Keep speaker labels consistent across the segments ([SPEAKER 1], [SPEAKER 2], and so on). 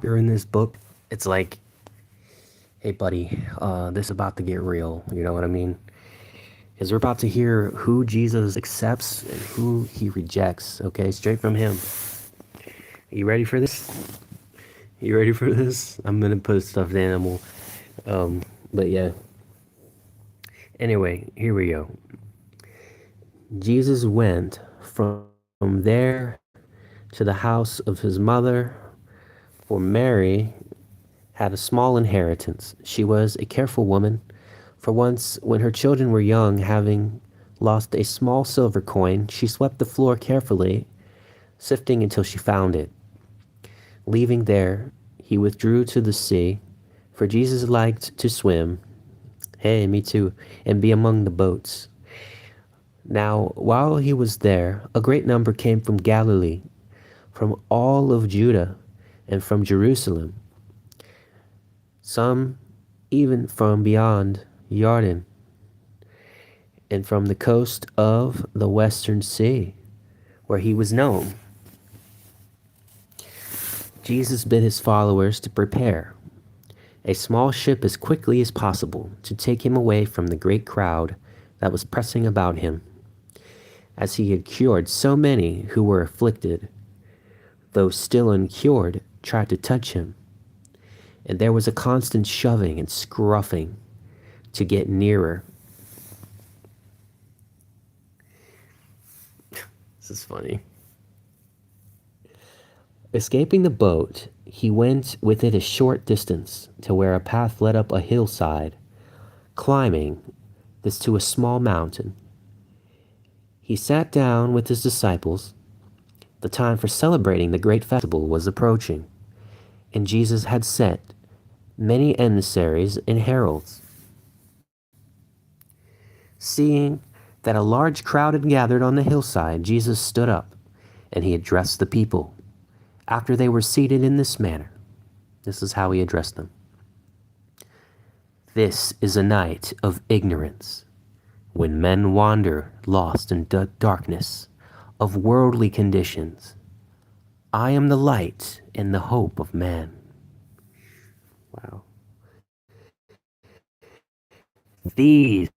[SPEAKER 1] During this book, it's like, hey, buddy, this is about to get real. You know what I mean? Because we're about to hear who Jesus accepts and who he rejects. Okay, straight from him. You ready for this? You ready for this? I'm gonna put a stuffed animal. But yeah. Anyway, here we go. Jesus went from there to the house of his mother, for Mary had a small inheritance. She was a careful woman, for once, when her children were young, having lost a small silver coin, she swept the floor carefully, sifting until she found it. Leaving there, he withdrew to the sea, for Jesus liked to swim, hey, me too, and be among the boats. Now, while he was there, a great number came from Galilee, from all of Judah, and from Jerusalem, some even from beyond Jordan, and from the coast of the western sea, where he was known. Jesus bid his followers to prepare a small ship as quickly as possible to take him away from the great crowd that was pressing about him, as he had cured so many who were afflicted, though still uncured, tried to touch him. And there was a constant shoving and scruffing to get nearer. This is funny. Escaping the boat, he went with it a short distance to where a path led up a hillside, climbing this to a small mountain. He sat down with his disciples. The time for celebrating the great festival was approaching, and Jesus had sent many emissaries and heralds. Seeing that a large crowd had gathered on the hillside, Jesus stood up, and he addressed the people. After they were seated in this manner, this is how he addressed them. This is a night of ignorance, when men wander lost in darkness of worldly conditions. I am the light and the hope of man. Wow. These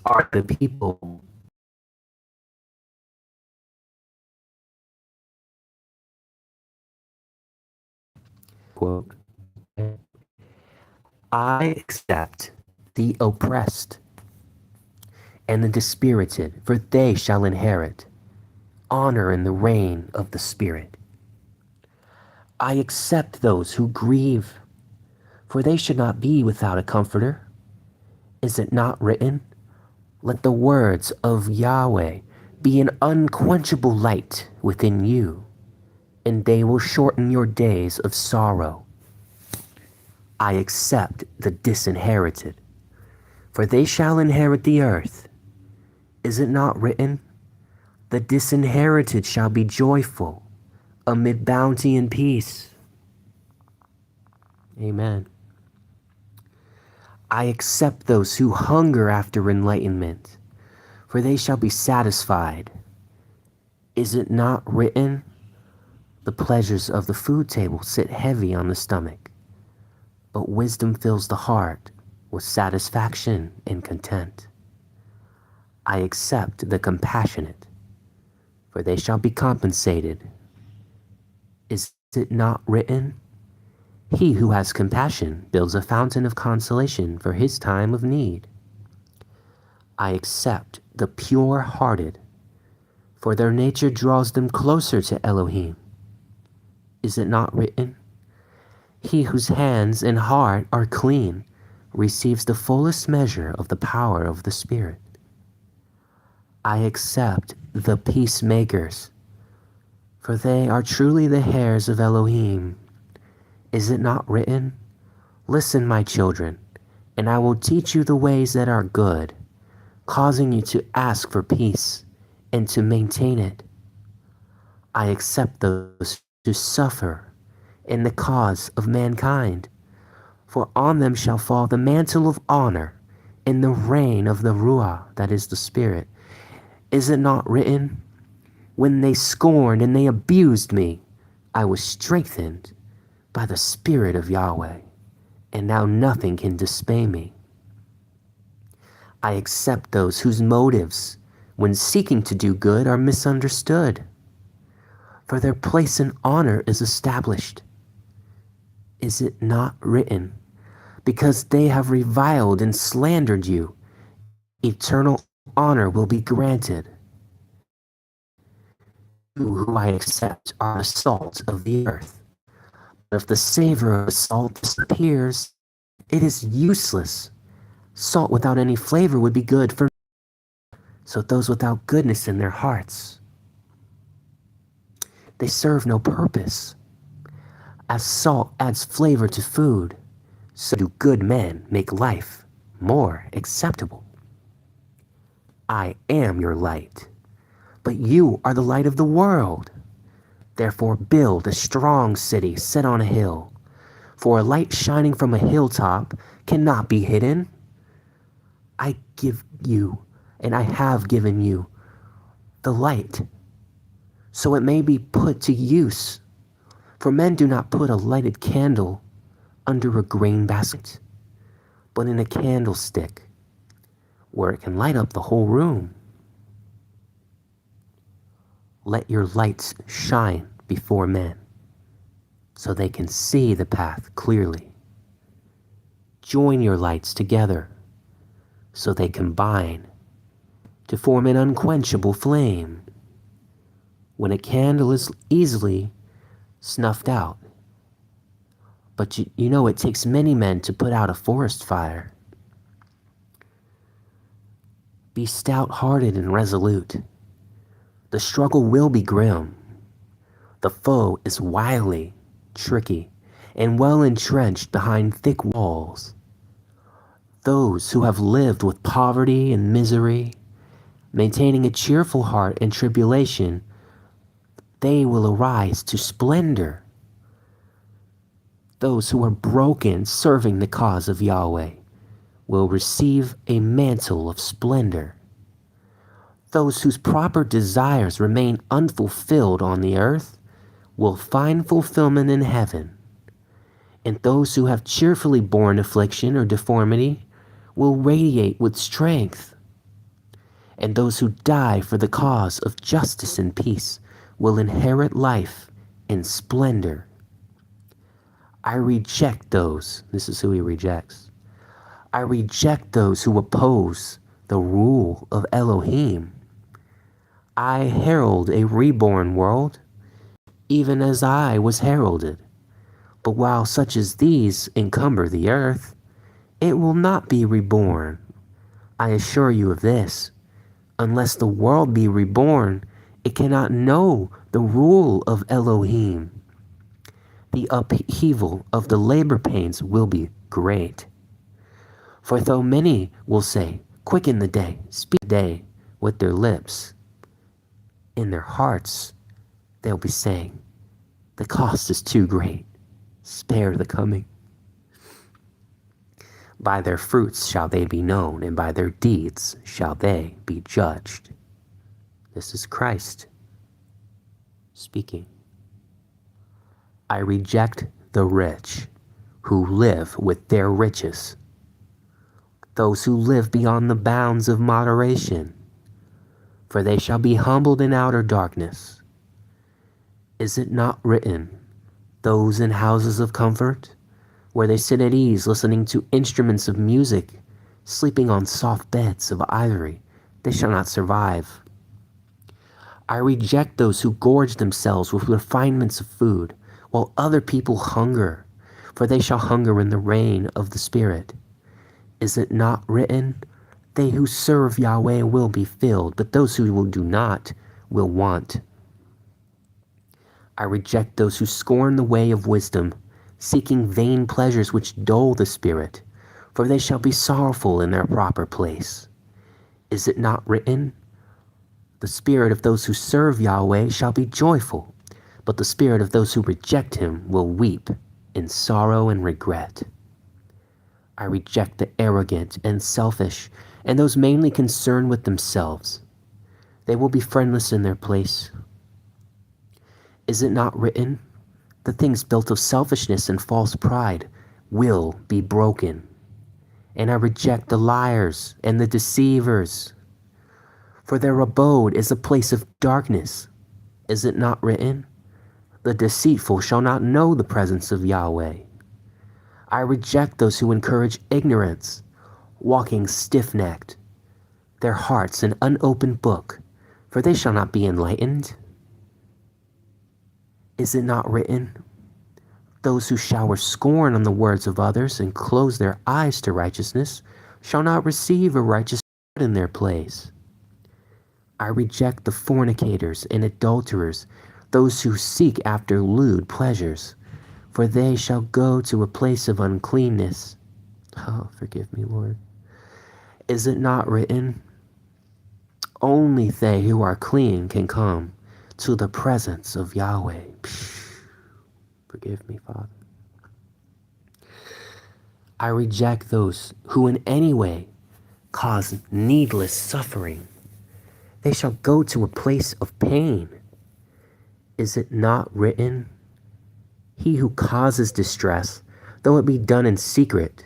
[SPEAKER 1] are the people quote, I accept the oppressed and the dispirited, for they shall inherit honor in the reign of the Spirit. I accept those who grieve, for they should not be without a comforter. Is it not written, let the words of Yahweh be an unquenchable light within you, and they will shorten your days of sorrow. I accept the disinherited, for they shall inherit the earth. Is it not written, the disinherited shall be joyful amid bounty and peace? Amen. I accept those who hunger after enlightenment, for they shall be satisfied. Is it not written, the pleasures of the food table sit heavy on the stomach, but wisdom fills the heart with satisfaction and content. I accept the compassionate, for they shall be compensated. Is it not written, he who has compassion builds a fountain of consolation for his time of need? I accept the pure-hearted, for their nature draws them closer to Elohim. Is it not written, he whose hands and heart are clean receives the fullest measure of the power of the Spirit? I accept the peacemakers, for they are truly the heirs of Elohim. Is it not written, listen, my children, and I will teach you the ways that are good, causing you to ask for peace and to maintain it? I accept those who suffer in the cause of mankind, for on them shall fall the mantle of honor in the reign of the Ruah, that is the Spirit. Is it not written, when they scorned and they abused me, I was strengthened by the Spirit of Yahweh, and now nothing can dismay me. I accept those whose motives, when seeking to do good, are misunderstood, for their place in honor is established. Is it not written, because they have reviled and slandered you, eternal honor will be granted. You who I accept are the salt of the earth. But if the savor of the salt disappears, it is useless. Salt without any flavor would be good for so those without goodness in their hearts, they serve no purpose. As salt adds flavor to food, so do good men make life more acceptable. I am your light, but you are the light of the world. Therefore build a strong city set on a hill, for a light shining from a hilltop cannot be hidden. I give you, and I have given you, the light, so it may be put to use. For men do not put a lighted candle under a grain basket, but in a candlestick, where it can light up the whole room. Let your lights shine before men, so they can see the path clearly. Join your lights together, so they combine to form an unquenchable flame. When a candle is easily snuffed out, but you know it takes many men to put out a forest fire. Be stout-hearted and resolute. The struggle will be grim. The foe is wily, tricky, and well entrenched behind thick walls. Those who have lived with poverty and misery, maintaining a cheerful heart in tribulation, they will arise to splendor. Those who are broken serving the cause of Yahweh will receive a mantle of splendor. Those whose proper desires remain unfulfilled on the earth will find fulfillment in heaven. And those who have cheerfully borne affliction or deformity will radiate with strength. And those who die for the cause of justice and peace will inherit life in splendor. I reject those, this is who he rejects. I reject those who oppose the rule of Elohim. I herald a reborn world, even as I was heralded. But while such as these encumber the earth, it will not be reborn. I assure you of this. Unless the world be reborn, it cannot know the rule of Elohim. The upheaval of the labor pains will be great. For though many will say, quicken the day, speak the day with their lips, in their hearts they'll be saying, the cost is too great, spare the coming. By their fruits shall they be known, and by their deeds shall they be judged. This is Christ speaking. I reject the rich who live with their riches, those who live beyond the bounds of moderation, for they shall be humbled in outer darkness. Is it not written, those in houses of comfort, where they sit at ease listening to instruments of music, sleeping on soft beds of ivory, they shall not survive. I reject those who gorge themselves with refinements of food, while other people hunger, for they shall hunger in the reign of the Spirit. Is it not written, they who serve Yahweh will be filled, but those who will do not will want. I reject those who scorn the way of wisdom, seeking vain pleasures which dull the spirit, for they shall be sorrowful in their proper place. Is it not written, the spirit of those who serve Yahweh shall be joyful, but the spirit of those who reject him will weep in sorrow and regret. I reject the arrogant and selfish, and those mainly concerned with themselves. They will be friendless in their place. Is it not written, The things built of selfishness and false pride will be broken. And I reject the liars and the deceivers, for their abode is a place of darkness. Is it not written? The deceitful shall not know the presence of Yahweh. I reject those who encourage ignorance, walking stiff-necked, their hearts an unopened book, for they shall not be enlightened. Is it not written? Those who shower scorn on the words of others and close their eyes to righteousness shall not receive a righteous word in their place. I reject the fornicators and adulterers, those who seek after lewd pleasures, for they shall go to a place of uncleanness. Oh, forgive me, Lord. Is it not written? Only they who are clean can come to the presence of Yahweh. Forgive me, Father. I reject those who in any way cause needless suffering. They shall go to a place of pain. Is it not written? He who causes distress, though it be done in secret,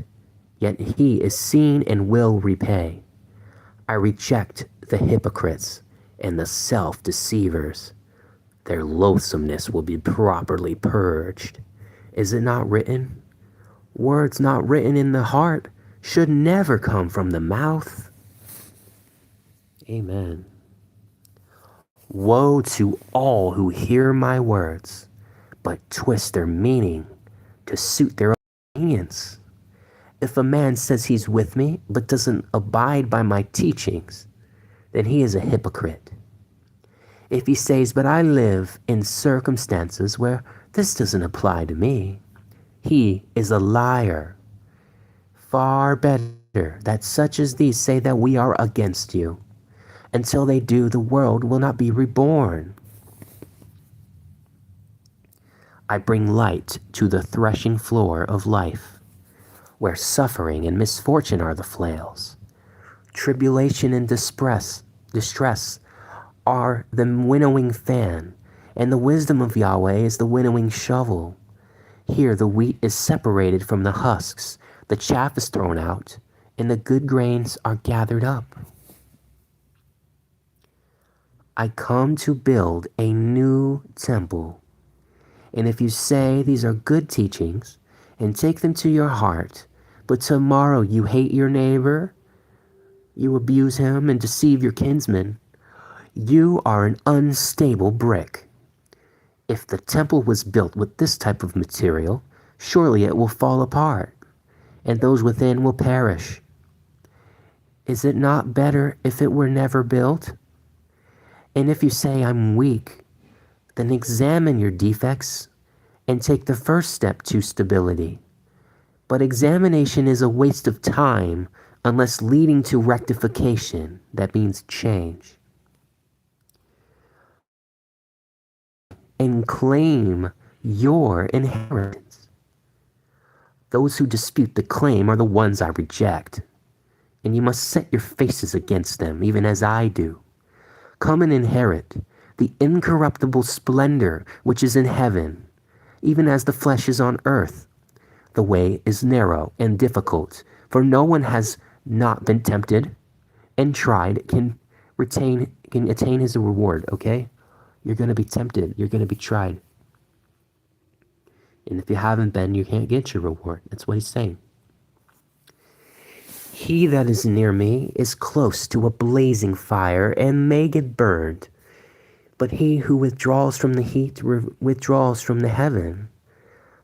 [SPEAKER 1] yet he is seen and will repay. I reject the hypocrites and the self-deceivers. Their loathsomeness will be properly purged. Is it not written? Words not written in the heart should never come from the mouth. Amen. Woe to all who hear my words, but twist their meaning to suit their own convenience. If a man says he's with me, but doesn't abide by my teachings, then he is a hypocrite. If he says, but I live in circumstances where this doesn't apply to me, he is a liar. Far better that such as these say that we are against you. Until they do, the world will not be reborn. I bring light to the threshing floor of life, where suffering and misfortune are the flails. Tribulation and distress are the winnowing fan, and the wisdom of Yahweh is the winnowing shovel. Here the wheat is separated from the husks, the chaff is thrown out, and the good grains are gathered up. I come to build a new temple. And if you say these are good teachings and take them to your heart, but tomorrow you hate your neighbor, you abuse him and deceive your kinsman, you are an unstable brick. If the temple was built with this type of material, surely it will fall apart, and those within will perish. Is it not better if it were never built? And if you say, I'm weak, then examine your defects and take the first step to stability. But examination is a waste of time unless leading to rectification. That means change. And claim your inheritance. Those who dispute the claim are the ones I reject, and you must set your faces against them, even as I do. Come and inherit the incorruptible splendor which is in heaven, even as the flesh is on earth. The way is narrow and difficult, for no one has not been tempted and tried can attain his reward, okay? You're going to be tempted. You're going to be tried. And if you haven't been, you can't get your reward. That's what he's saying. He that is near me is close to a blazing fire and may get burned. But he who withdraws from the heat withdraws from the heaven.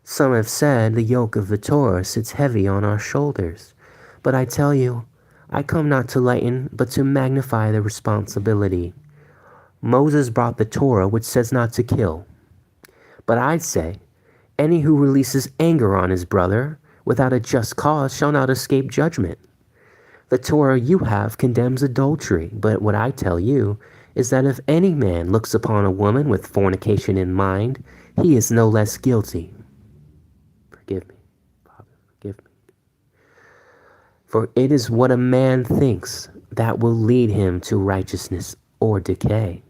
[SPEAKER 1] Some have said the yoke of the Torah sits heavy on our shoulders. But I tell you, I come not to lighten, but to magnify the responsibility. Moses brought the Torah, which says not to kill. But I say, any who releases anger on his brother without a just cause shall not escape judgment. The Torah you have condemns adultery, but what I tell you is that if any man looks upon a woman with fornication in mind, he is no less guilty. Forgive me, Father, forgive me. For it is what a man thinks that will lead him to righteousness or decay.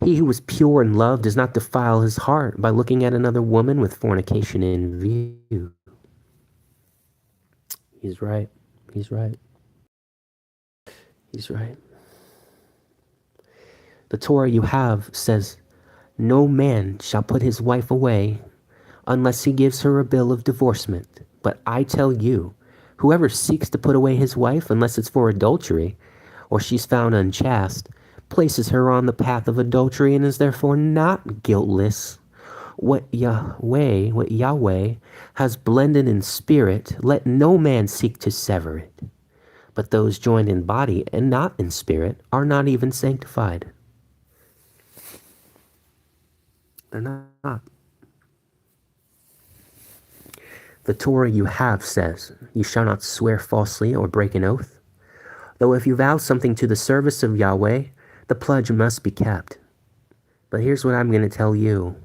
[SPEAKER 1] He who is pure in love does not defile his heart by looking at another woman with fornication in view. He's right. He's right. He's right. The Torah you have says, no man shall put his wife away unless he gives her a bill of divorcement. But I tell you, whoever seeks to put away his wife, unless it's for adultery, or she's found unchaste, places her on the path of adultery and is therefore not guiltless. What Yahweh has blended in spirit, let no man seek to sever it. But those joined in body and not in spirit are not even sanctified. They're not. The Torah you have says, you shall not swear falsely or break an oath. Though if you vow something to the service of Yahweh, the pledge must be kept. But here's what I'm going to tell you.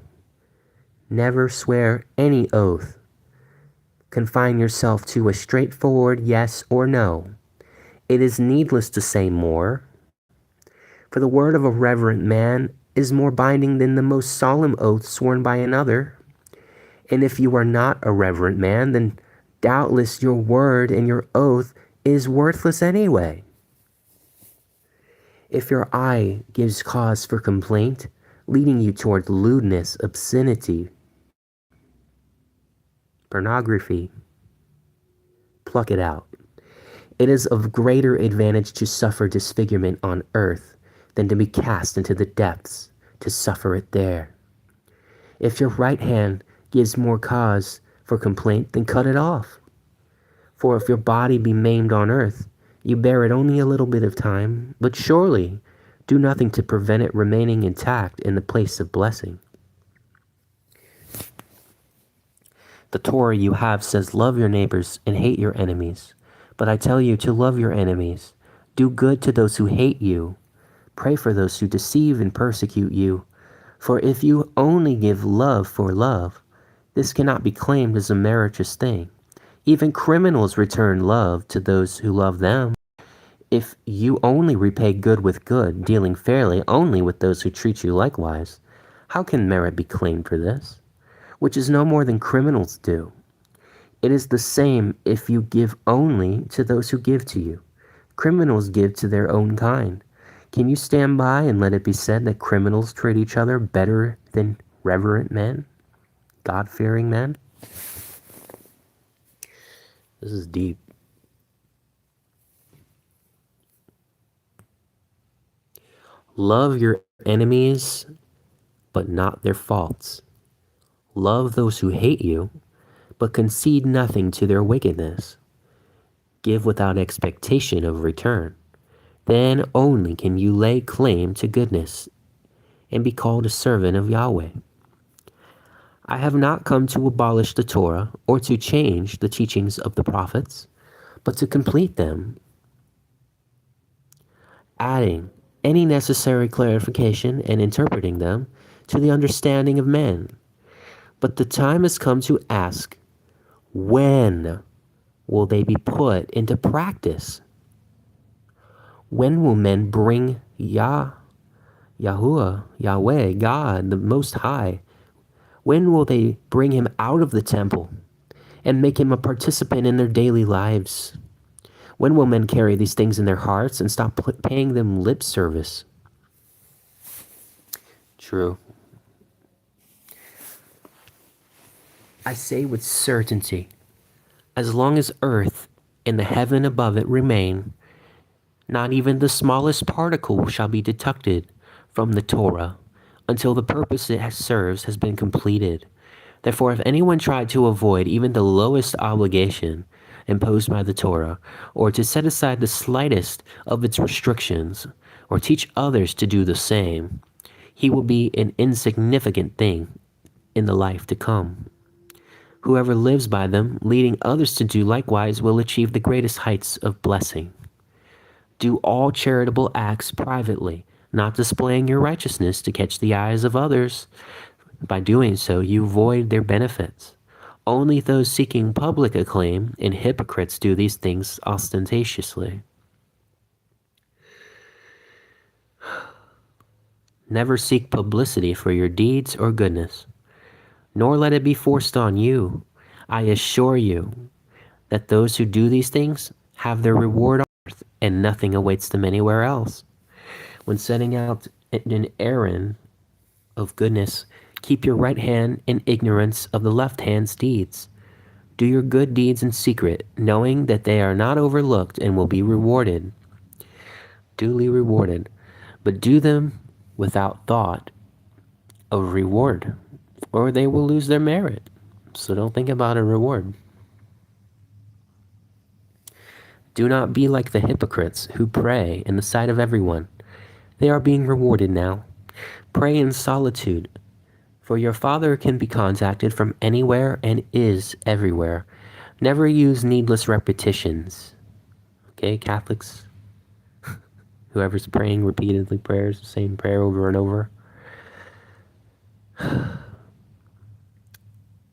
[SPEAKER 1] Never swear any oath. Confine yourself to a straightforward yes or no. It is needless to say more. For the word of a reverent man is more binding than the most solemn oath sworn by another. And if you are not a reverent man, then doubtless your word and your oath is worthless anyway. If your eye gives cause for complaint, leading you toward lewdness, obscenity, pornography, pluck it out. It is of greater advantage to suffer disfigurement on earth than to be cast into the depths to suffer it there. If your right hand gives more cause for complaint, then cut it off. For if your body be maimed on earth, you bear it only a little bit of time, but surely do nothing to prevent it remaining intact in the place of blessing. The Torah you have says, love your neighbors and hate your enemies. But I tell you to love your enemies. Do good to those who hate you. Pray for those who deceive and persecute you. For if you only give love for love, this cannot be claimed as a meritorious thing. Even criminals return love to those who love them. If you only repay good with good, dealing fairly only with those who treat you likewise, how can merit be claimed for this? Which is no more than criminals do. It is the same if you give only to those who give to you. Criminals give to their own kind. Can you stand by and let it be said that criminals treat each other better than reverent men, God-fearing men? This is deep. Love your enemies, but not their faults. Love those who hate you, but concede nothing to their wickedness. Give without expectation of return. Then only can you lay claim to goodness and be called a servant of Yahweh. I have not come to abolish the Torah or to change the teachings of the prophets, but to complete them, adding any necessary clarification and interpreting them to the understanding of men. But the time has come to ask, when will they be put into practice? When will men bring Yahuwah, Yahweh, God, the Most High? When will they bring him out of the temple and make him a participant in their daily lives? When will men carry these things in their hearts and stop paying them lip service? True. I say with certainty, as long as earth and the heaven above it remain, not even the smallest particle shall be deducted from the Torah until the purpose it serves has been completed. Therefore, if anyone tried to avoid even the lowest obligation imposed by the Torah, or to set aside the slightest of its restrictions, or teach others to do the same, he will be an insignificant thing in the life to come. Whoever lives by them, leading others to do likewise, will achieve the greatest heights of blessing. Do all charitable acts privately, not displaying your righteousness to catch the eyes of others. By doing so, you void their benefits. Only those seeking public acclaim and hypocrites do these things ostentatiously. Never seek publicity for your deeds or goodness, nor let it be forced on you. I assure you that those who do these things have their reward on earth, and nothing awaits them anywhere else. When setting out an errand of goodness, keep your right hand in ignorance of the left hand's deeds. Do your good deeds in secret, knowing that they are not overlooked and will be rewarded, duly rewarded. But do them without thought of reward, or they will lose their merit. So don't think about a reward. Do not be like the hypocrites who pray in the sight of everyone. They are being rewarded now. Pray in solitude, for your Father can be contacted from anywhere and is everywhere. Never use needless repetitions. Okay, Catholics? Whoever's praying repeatedly prayers, the same prayer over and over.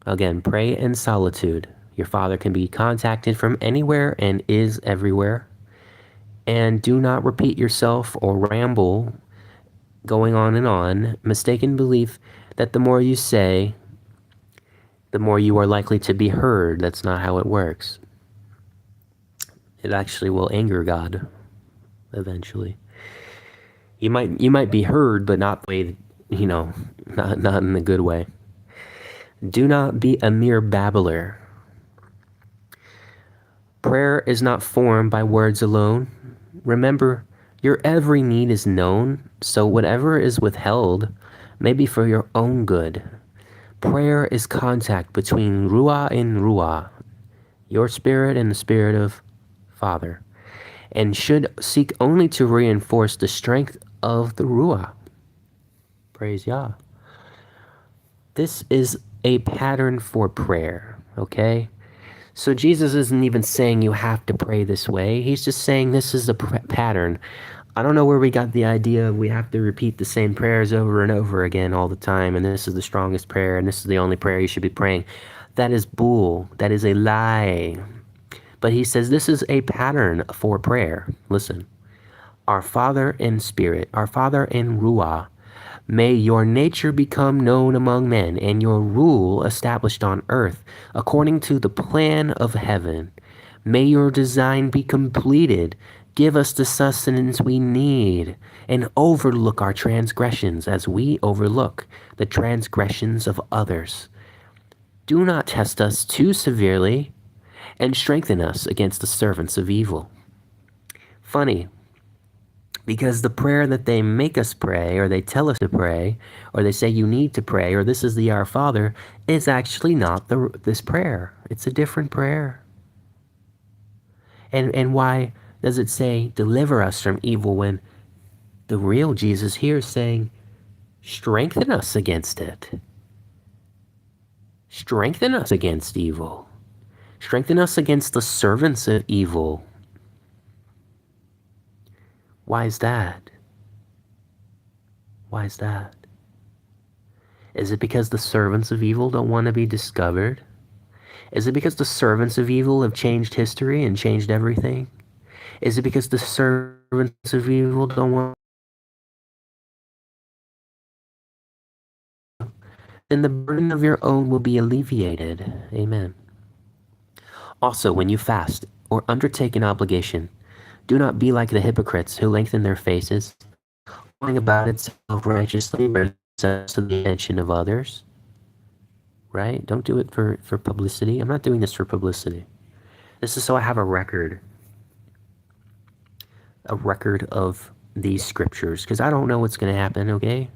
[SPEAKER 1] Again, pray in solitude. Your Father can be contacted from anywhere and is everywhere. And do not repeat yourself or ramble, going on, mistaken belief that the more you say, the more you are likely to be heard. That's not how it works. It actually will anger God eventually. You might be heard, but not the way, not in a good way. Do not be a mere babbler. Prayer is not formed by words alone. Remember, your every need is known, so whatever is withheld may be for your own good. Prayer is contact between Ruah and Ruah, your spirit and the spirit of Father, and should seek only to reinforce the strength of the Ruah. Praise Yah. This is a pattern for prayer, okay? So Jesus isn't even saying you have to pray this way. He's just saying this is a pattern. I don't know where we got the idea we have to repeat the same prayers over and over again all the time, and this is the strongest prayer, and this is the only prayer you should be praying. That is bull. That is a lie. But he says this is a pattern for prayer. Listen. Our Father in spirit, our Father in Ruah, may your nature become known among men, and your rule established on earth, according to the plan of heaven. May your design be completed. Give us the sustenance we need, and overlook our transgressions as we overlook the transgressions of others. Do not test us too severely, and strengthen us against the servants of evil. Funny. Because the prayer that they make us pray, or they tell us to pray, or they say you need to pray, or this is the Our Father, is actually not this prayer. It's a different prayer. And why does it say, deliver us from evil, when the real Jesus here is saying, strengthen us against it. Strengthen us against evil. Strengthen us against the servants of evil. Why is that? Why is that? Is it because the servants of evil don't want to be discovered? Is it because the servants of evil have changed history and changed everything? Is it because the servants of evil don't want? Then the burden of your own will be alleviated. Amen. Also, when you fast or undertake an obligation, do not be like the hypocrites who lengthen their faces, going about it self-righteously, to the attention of others. Right? Don't do it for publicity. I'm not doing this for publicity. This is so I have a record of these scriptures, because I don't know what's going to happen, okay?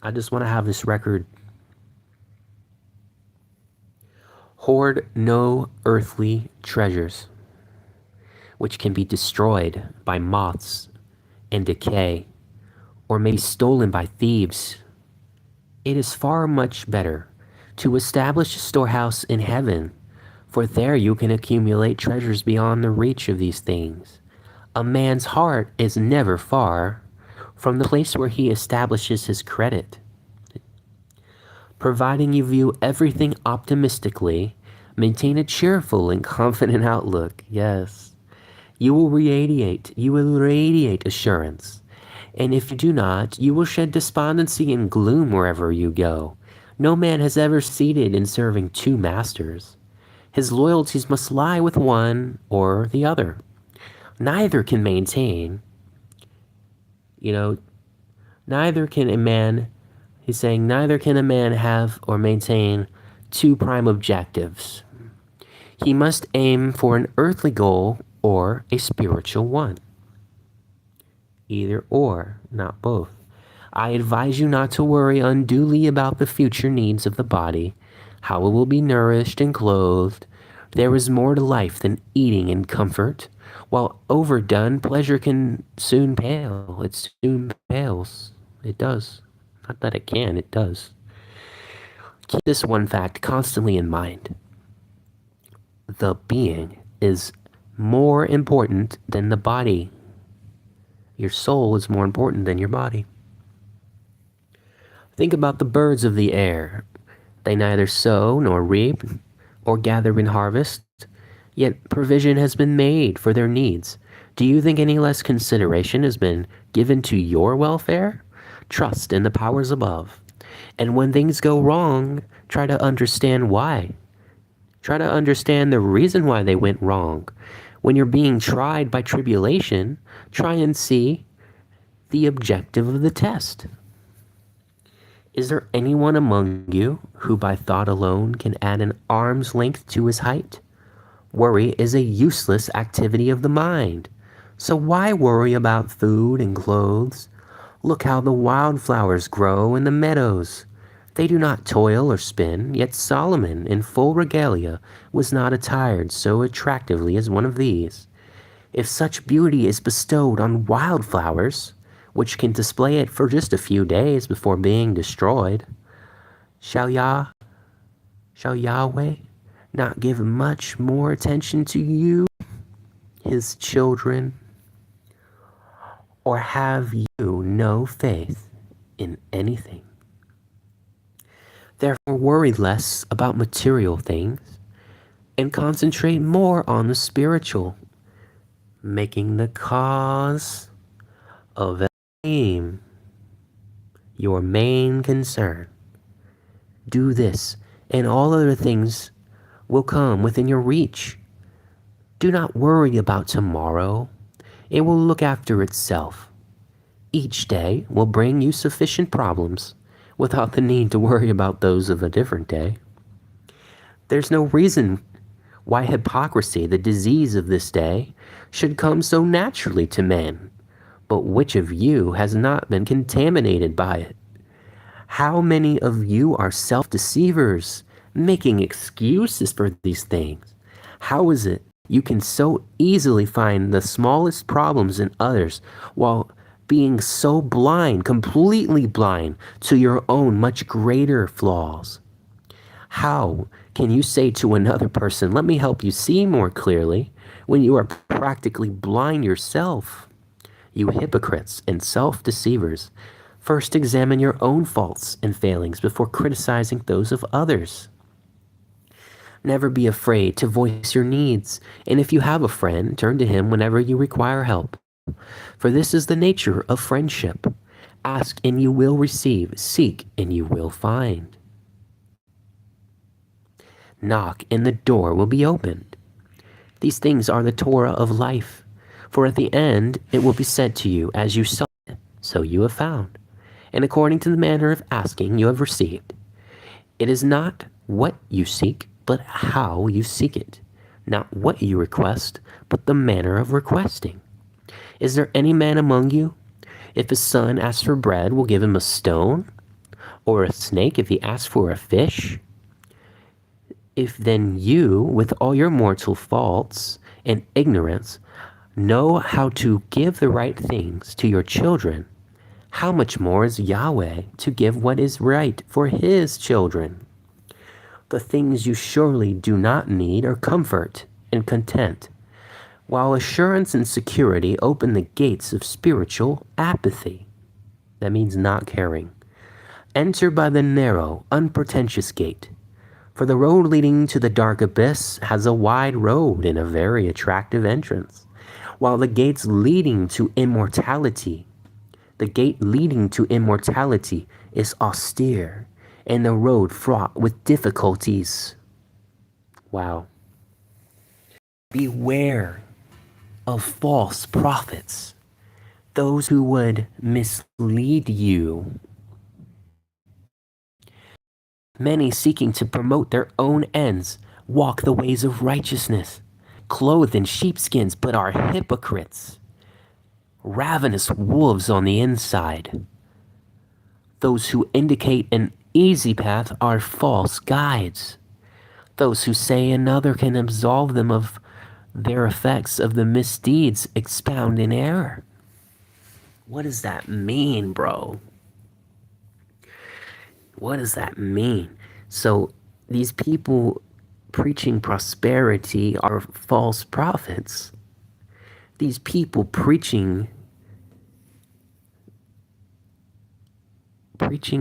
[SPEAKER 1] I just want to have this record. Hoard no earthly treasures, which can be destroyed by moths and decay, or may be stolen by thieves. It is far much better to establish a storehouse in heaven, for there you can accumulate treasures beyond the reach of these things. A man's heart is never far from the place where he establishes his credit. Providing you view everything optimistically, maintain a cheerful and confident outlook. Yes. You will radiate assurance And if you do not, you will shed despondency and gloom wherever you go. No man has ever succeeded in serving two masters. His loyalties must lie with one or the other. Neither can maintain, you know, neither can a man, he's saying, neither can a man have or maintain two prime objectives. He must aim for an earthly goal or a spiritual one. Either or, not both. I advise you not to worry unduly about the future needs of the body, how it will be nourished and clothed. There is more to life than eating and comfort. While overdone, pleasure can soon pale. It soon pales. It does. Not that it can, it does. Keep this one fact constantly in mind. The being is more important than the body. Your soul is more important than your body. Think about the birds of the air. They neither sow nor reap or gather in harvest, yet provision has been made for their needs. Do you think any less consideration has been given to your welfare? Trust in the powers above. And when things go wrong, try to understand why. Try to understand the reason why they went wrong. When you're being tried by tribulation, try and see the objective of the test. Is there anyone among you who by thought alone can add an arm's length to his height? Worry is a useless activity of the mind. So why worry about food and clothes? Look how the wildflowers grow in the meadows. They do not toil or spin, yet Solomon in full regalia was not attired so attractively as one of these. If such beauty is bestowed on wildflowers, which can display it for just a few days before being destroyed, shall Yahweh not give much more attention to you, his children? Or have you no faith in anything? Therefore, worry less about material things and concentrate more on the spiritual, making the cause of aim your main concern. Do this, and all other things will come within your reach. Do not worry about tomorrow. It will look after itself. Each day will bring you sufficient problems without the need to worry about those of a different day. There's no reason why hypocrisy, the disease of this day, should come so naturally to men. But which of you has not been contaminated by it? How many of you are self-deceivers, making excuses for these things? How is it you can so easily find the smallest problems in others while being so blind, completely blind to your own much greater flaws? How can you say to another person, "Let me help you see more clearly," when you are practically blind yourself? You hypocrites and self-deceivers, first examine your own faults and failings before criticizing those of others. Never be afraid to voice your needs, and if you have a friend, turn to him whenever you require help. For this is the nature of friendship. Ask and you will receive, seek and you will find. Knock and the door will be opened. These things are the Torah of life. For at the end it will be said to you, as you sought, so you have found. And according to the manner of asking you have received. It is not what you seek, but how you seek it. Not what you request, but the manner of requesting. Is there any man among you? If his son asks for bread, will give him a stone? Or a snake if he asks for a fish? If then you, with all your mortal faults and ignorance, know how to give the right things to your children, how much more is Yahweh to give what is right for his children? The things you surely do not need are comfort and content, while assurance and security open the gates of spiritual apathy. That means not caring. Enter by the narrow, unpretentious gate, for the road leading to the dark abyss has a wide road and a very attractive entrance, while the gates leading to immortality, The gate leading to immortality is austere, and the road fraught with difficulties. Wow. Beware of false prophets, those who would mislead you. Many seeking to promote their own ends walk the ways of righteousness, clothed in sheepskins, but are hypocrites, ravenous wolves on the inside. Those who indicate an easy path are false guides. Those who say another can absolve them of their effects of the misdeeds expound in error. What does that mean, bro? What does that mean? So these people preaching prosperity are false prophets. These people preaching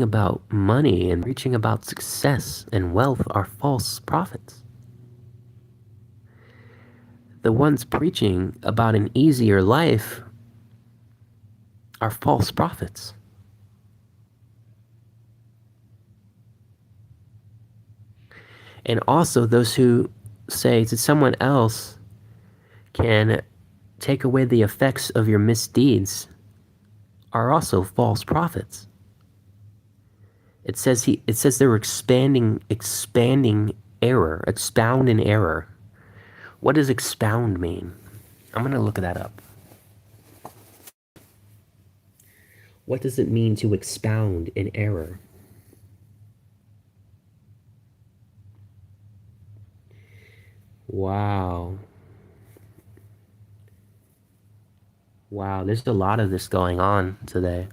[SPEAKER 1] about money and preaching about success and wealth are false prophets. The ones preaching about an easier life are false prophets. And also those who say to someone else can take away the effects of your misdeeds are also false prophets. It says they're expanding error, expound in error. What does expound mean? I'm going to look that up. What does it mean to expound in error? Wow. Wow, there's a lot of this going on today.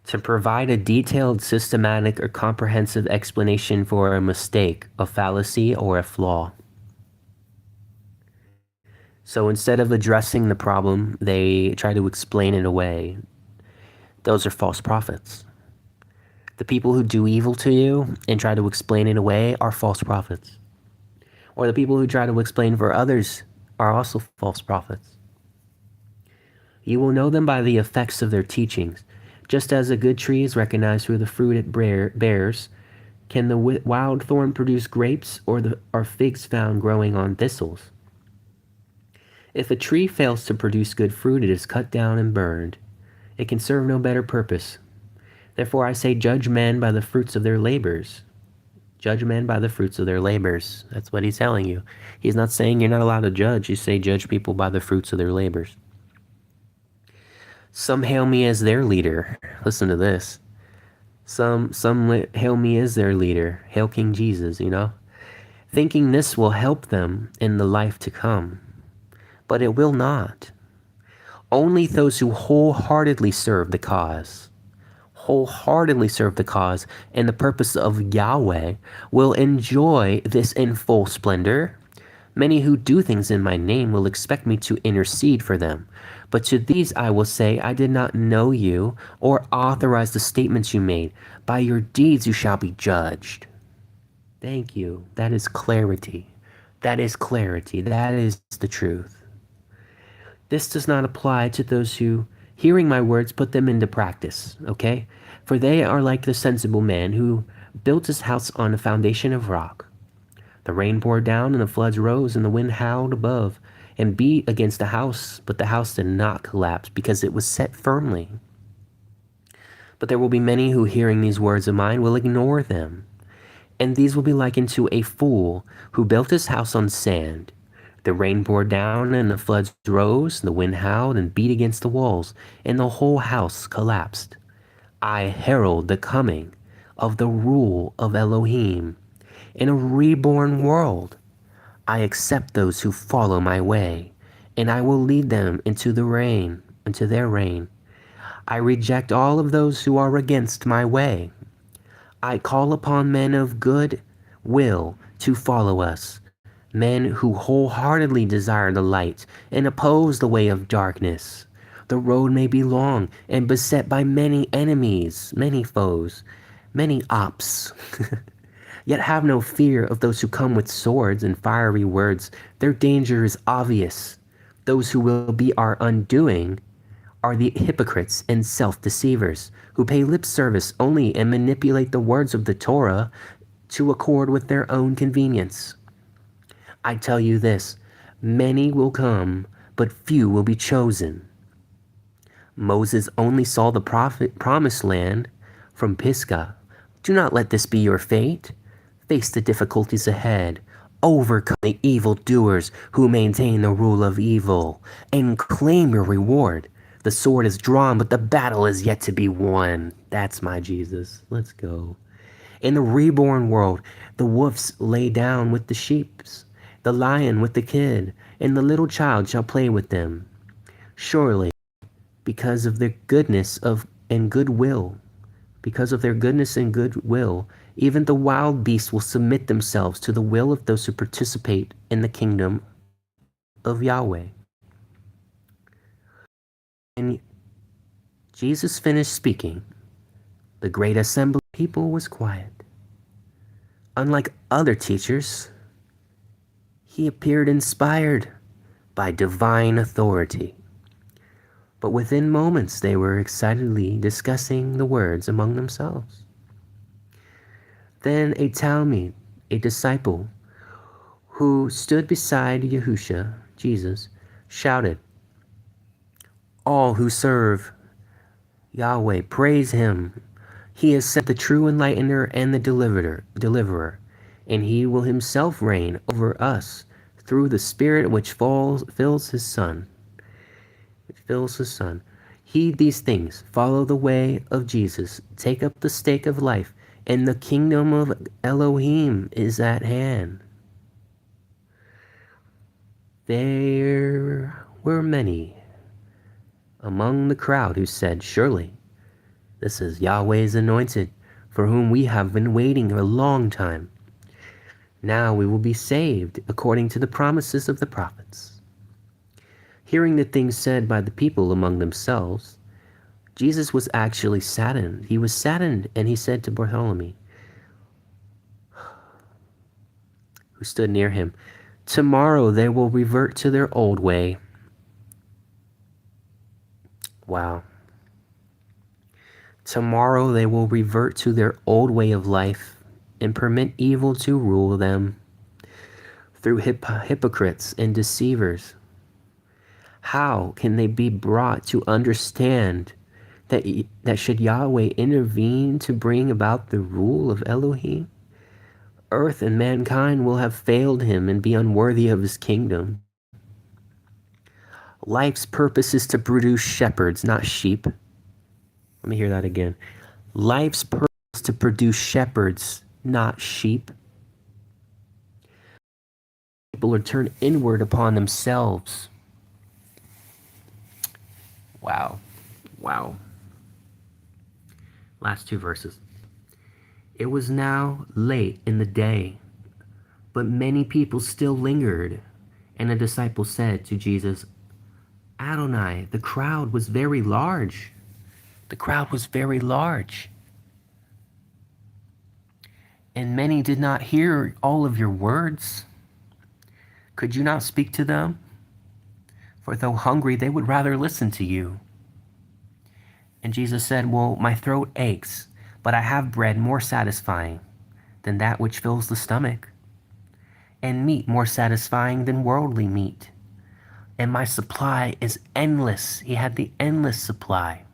[SPEAKER 1] To provide a detailed, systematic, or comprehensive explanation for a mistake, a fallacy, or a flaw. So instead of addressing the problem, they try to explain it away. Those are false prophets. The people who do evil to you and try to explain it away are false prophets. Or the people who try to explain for others are also false prophets. You will know them by the effects of their teachings. Just as a good tree is recognized through the fruit it bears, can the wild thorn produce grapes, or are figs found growing on thistles? If a tree fails to produce good fruit, it is cut down and burned. It can serve no better purpose. Therefore I say, judge men by the fruits of their labors. Judge men by the fruits of their labors. That's what he's telling you. He's not saying you're not allowed to judge. He say judge people by the fruits of their labors. Some hail me as their leader. Listen to this. Some hail me as their leader. Hail King Jesus, thinking this will help them in the life to come. But it will not. Only those who wholeheartedly serve the cause and the purpose of Yahweh will enjoy this in full splendor. Many who do things in my name will expect me to intercede for them. But to these I will say, I did not know you or authorize the statements you made. By your deeds you shall be judged. Thank you. That is clarity. That is clarity. That is the truth. This does not apply to those who, hearing my words, put them into practice, okay? For they are like the sensible man who built his house on a foundation of rock. The rain poured down, and the floods rose, and the wind howled above and beat against the house, but the house did not collapse because it was set firmly. But there will be many who, hearing these words of mine, will ignore them. And these will be likened to a fool who built his house on sand. The rain poured down, and the floods rose, the wind howled and beat against the walls, and the whole house collapsed. I herald the coming of the rule of Elohim in a reborn world. I accept those who follow my way, and I will lead them into their reign. I reject all of those who are against my way. I call upon men of good will to follow us, men who wholeheartedly desire the light and oppose the way of darkness. The road may be long and beset by many enemies, many foes, many ops. Yet have no fear of those who come with swords and fiery words. Their danger is obvious. Those who will be our undoing are the hypocrites and self-deceivers who pay lip service only and manipulate the words of the Torah to accord with their own convenience. I tell you this, many will come, but few will be chosen. Moses only saw the promised land from Pisgah. Do not let this be your fate. Face the difficulties ahead. Overcome the evildoers who maintain the rule of evil, and claim your reward. The sword is drawn, but the battle is yet to be won. That's my Jesus. Let's go. In the reborn world, the wolves lay down with the sheeps, the lion with the kid, and the little child shall play with them. Surely, because of their goodness and goodwill, because of their goodness and goodwill, even the wild beasts will submit themselves to the will of those who participate in the kingdom of Yahweh. And Jesus finished speaking. The great assembly of people was quiet. Unlike other teachers, he appeared inspired by divine authority. But within moments, they were excitedly discussing the words among themselves. Then a Talmud, a disciple, who stood beside Yahusha, Jesus, shouted, "All who serve Yahweh, praise him. He has sent the true enlightener and the deliverer, and he will himself reign over us through the Spirit which fills his Son. Heed these things, follow the way of Jesus, take up the stake of life, and the kingdom of Elohim is at hand." There were many among the crowd who said, "Surely this is Yahweh's anointed, for whom we have been waiting a long time. Now we will be saved according to the promises of the prophets." Hearing the things said by the people among themselves, Jesus was actually saddened. He was saddened, and he said to Bartholomew, who stood near him, "Tomorrow they will revert to their old way." Wow. Tomorrow they will revert to their old way of life and permit evil to rule them through hypocrites and deceivers. How can they be brought to understand that should Yahweh intervene to bring about the rule of Elohim, earth and mankind will have failed him and be unworthy of his kingdom? Life's purpose is to produce shepherds, not sheep. Let me hear that again. Life's purpose is to produce shepherds, not sheep. People are turned inward upon themselves. Wow. Last two verses. It was now late in the day, but many people still lingered, and a disciple said to Jesus, "Adonai, the crowd was very large. The crowd was very large, and many did not hear all of your words. Could you not speak to them? For though hungry, they would rather listen to you." And Jesus said, "Well, my throat aches, but I have bread more satisfying than that which fills the stomach, and meat more satisfying than worldly meat. And my supply is endless." He had the endless supply,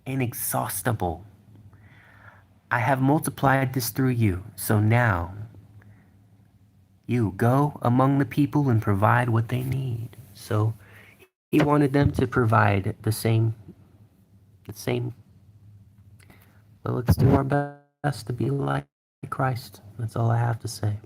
[SPEAKER 1] inexhaustible. "I have multiplied this through you, so now you go among the people and provide what they need." So he wanted them to provide the same. But let's do our best to be like Christ. That's all I have to say.